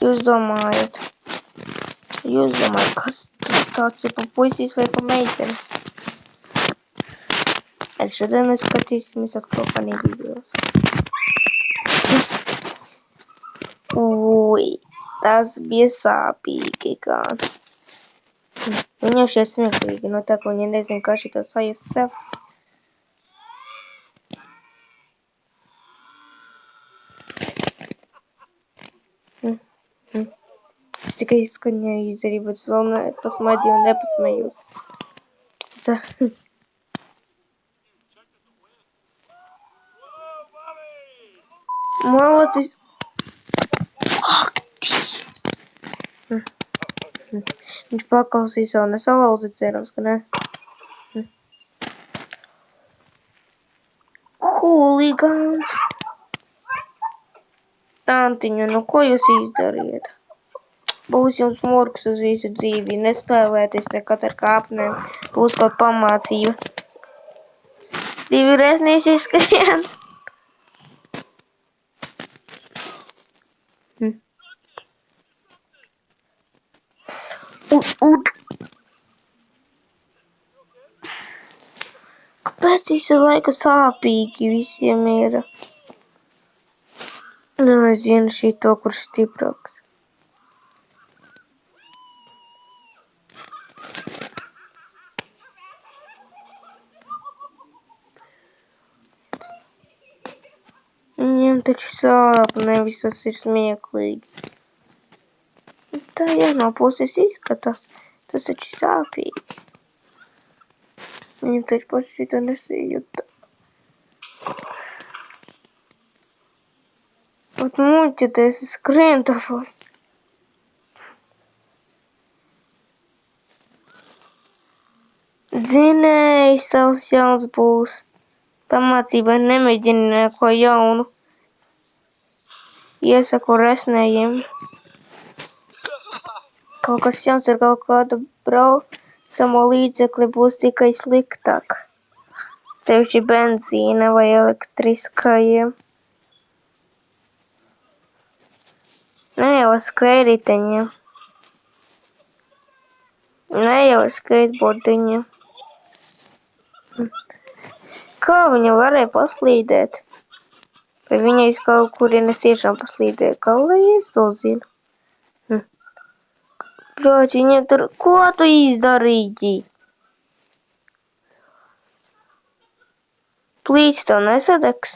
Jūs domājat, kas tas tāds ir pa puisīs vai pa meiteni? Šodien mēs skatīsimies atkal funny videos. Ui, tas bija sāpīgi kāds. Viņa jau šeit smieklīgi, no tā, ka viņa nezina, kā šito sajust sev. Es tikai izskaņēju izdarīju, bet es vēl nepasmaidīju un nepasmējos. Молодец. Viņš paklausīs vēl nesalauzi, cerams, ka ne. Huligāns. Tantiņa, nu ko jūs izdarījat? Būs jums murgs uz visu dzīvi, nespēlēties nekad ar kāpnēm. Būs kaut pamācība. Divreiz izskrien. Kāpēc visu laiku sāpīgi visiem ir? Nu, es zinu šito, kurš stiprāks. Viņam taču sāp, nevis tas ir smieklīgi. Tā jau no puses izskatās, tas taču sāpīgi. Viņam taču pats šito nesajūta. Pat muļķities, es skrien tavai. Dzinējs tavs jauns būs. Pamācībai nemēģini neko jaunu. Iesaku resnējiem. Kaut kas jauns ar kaut kādu braucamo līdzekli būs tikai sliktāk. Sevišķi benzīna vai elektriskajiem. Ne jau ar skrējriteņiem. Ne jau ar skateboardiņiem. Kā viņa varēja paslīdēt? Vai viņa iz kaut kurienes tiešām paslīdēja? Kā lai es to zinu? Broči, viņa tur, ko tu izdarīji? Plīts tev nesadegs?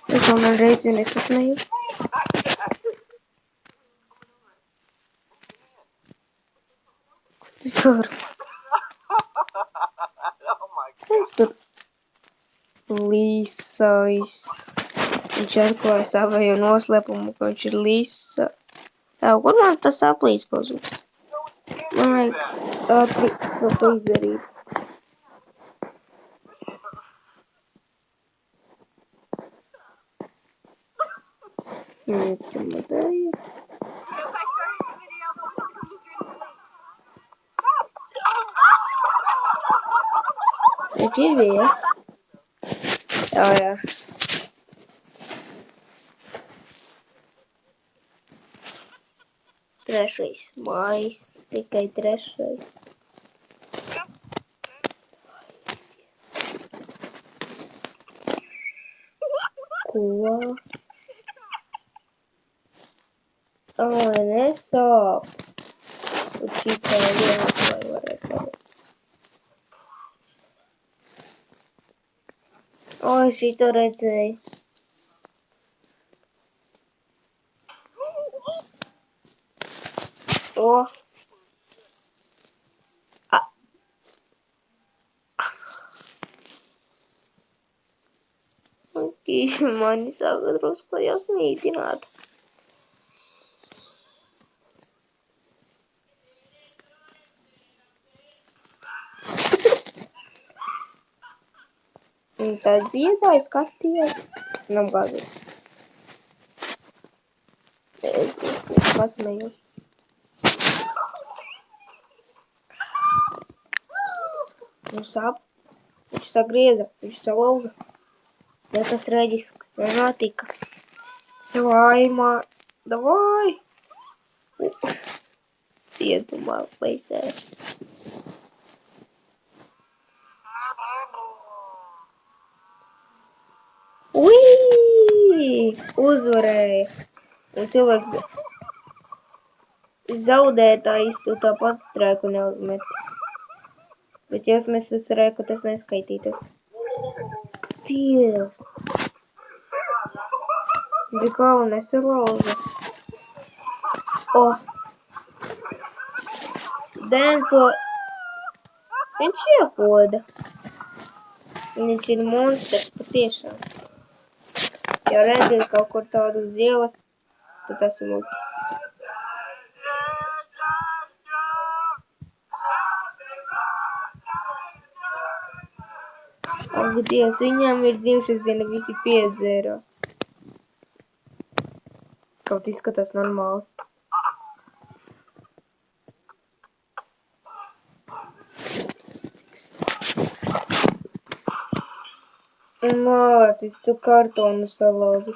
Es vēl reizi nesasmēju. Tur. Kas tur? Līsais. Viņš atklāja savējo noslēpumu, ka viņš ir līsa. Jā, kur man tas aplīts pazūs? Man vajag ātri kaut ko izdarīt. Čamatēju. Viņš izbija? Jā. Trešais mājas, tikai trešais. Ko? Ai, nesāp. Uz šitā vienas vai varēs arī. O, es šito redzēju. O. Mani sāka drusku jāsmītināt. Un tad dziedāja, skatījās. Namgāzes. Es pasmējos. Nu sāp. Viņš sagrieza, viņš salauza. Nekas traģisks nenotika. Davai, davai! Cietumā leisēs. Uii! Uzvarēja. Un cilvēks zaudētājs to tāpat strēku neuzmet. Bet, ja mēs uz strēku, tas neskaitītos. Dievs! Džekālu nesalauza. O! Denso! Viņš iekoda. Viņš ir monsters patiešām. Ja redzi kaut kur tādu uz ielas, tad tas ir muļķis. Ak, Dievs, viņam ir dzimšanas diena, visi piedzērās. Kaut izskatās normāli. Mācis, tu kartonu salauzi.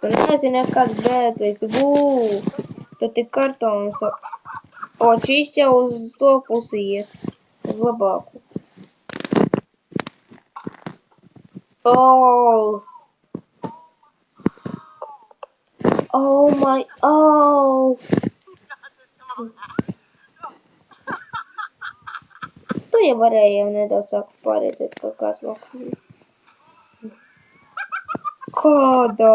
Tu nezini, kāds bētais. Tad tik kartonu salauzi. O, šīs jau uz to pusi iet. Uz labāku. Oh! Oh my, oh! Tu jau varēji jau nedaudz sākt pārēdzēt kaut kāds lokums. Kādā?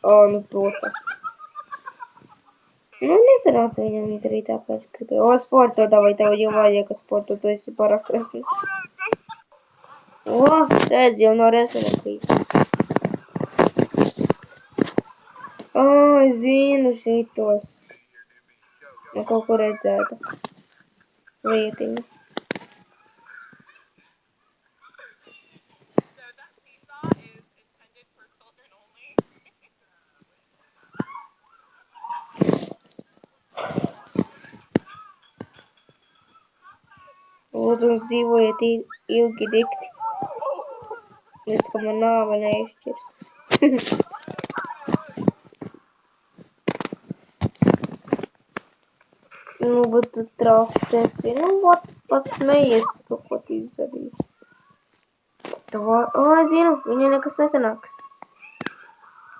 Nu, protams. Nu, nesanāca viņam izdarīt tāpēc, ka sporto davai tev jau vajag, ka sporto tu esi pārāk resni. O, redz, jau no resna krīt. Es zinu šitos. Nu, kaut kur redzētu. Vietiņu. Lūdzu, mums dzīvojiet ilgi dikti. Līdz, ka man nāve neizšķirs. Nu, bet tu trauks esi. Nu, pat smejies, to, ko tu izdarīji. Zinu, viņai nekas nesanāks.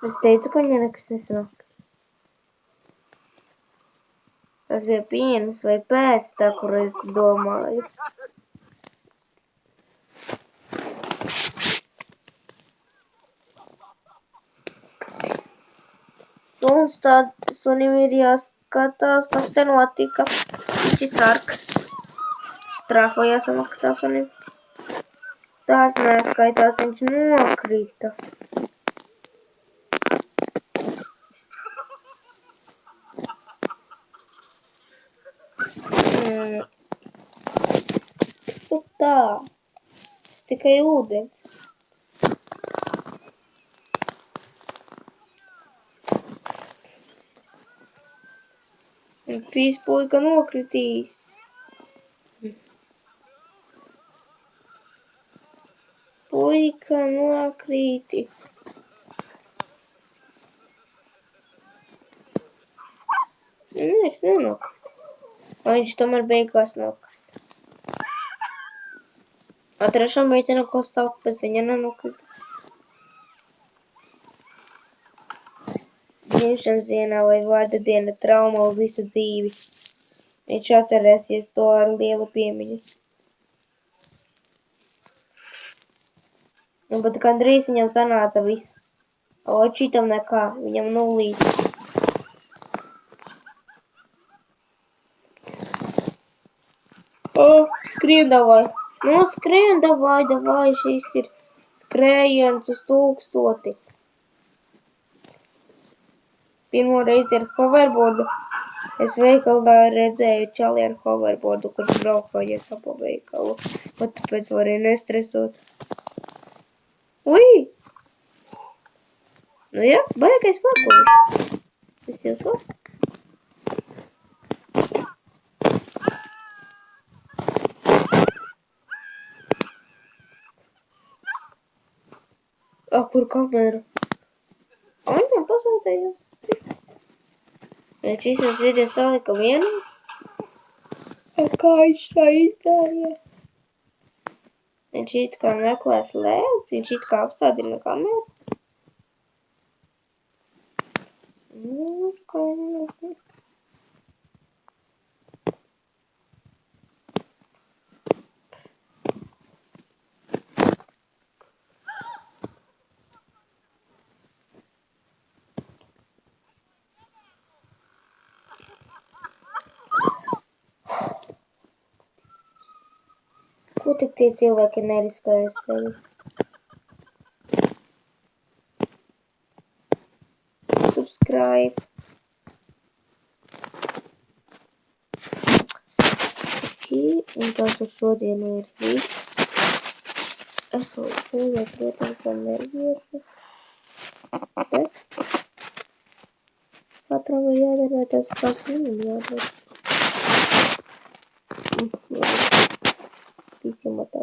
Es teicu, ka viņai nekas nesanāks. Tas bija pirms vai pēc tā, kur es domāju. Sunim ir jāskatās, kas te notika. Viņš ir sargs. Trāko jāsamaksā sunim. Tās neskaitās, viņš nokrita. Tā. Tas tikai ūdens. Trīs puika nokritīs. Puika nokrīti. Viņš nenokrita. Viņš tomēr beigās nokrita. A trešā meitene, ko stāv pēc viņa nenokrita. Dzimšanas dienā vai vārda diena trauma uz visu dzīvi. Viņš atcerēsies to ar lielu piemiņu. Bet gandrīz viņam sanāca viss. Očitam nekā, viņam nulīt. Skrien davai. Nu, skrien davai, šis ir skrējiens uz 1000. Pirmo reizi ar hoverboardu. Es veikalā redzēju čali ar hoverboardu, kurš braukājies ap veikalu. Un tāpēc varēju nestresot. Ui! Nu jā, baigais pakoļi. Es jau saku. kur kamera? Aņem pasūtījās. Viņš visas video salika vienā. Kā viņš tā izdarīja? Viņš it kā meklēs lēdz, viņš it kā apstādina kameru. Ko tik tie cilvēki neriskējas tevi? Subscribe. Un tas uz šodienu ir viss. Es vēl pūlē, protams, vēl nerviešu. Bet katram ir jādara tas, kas viņam jādara. Visiem tā.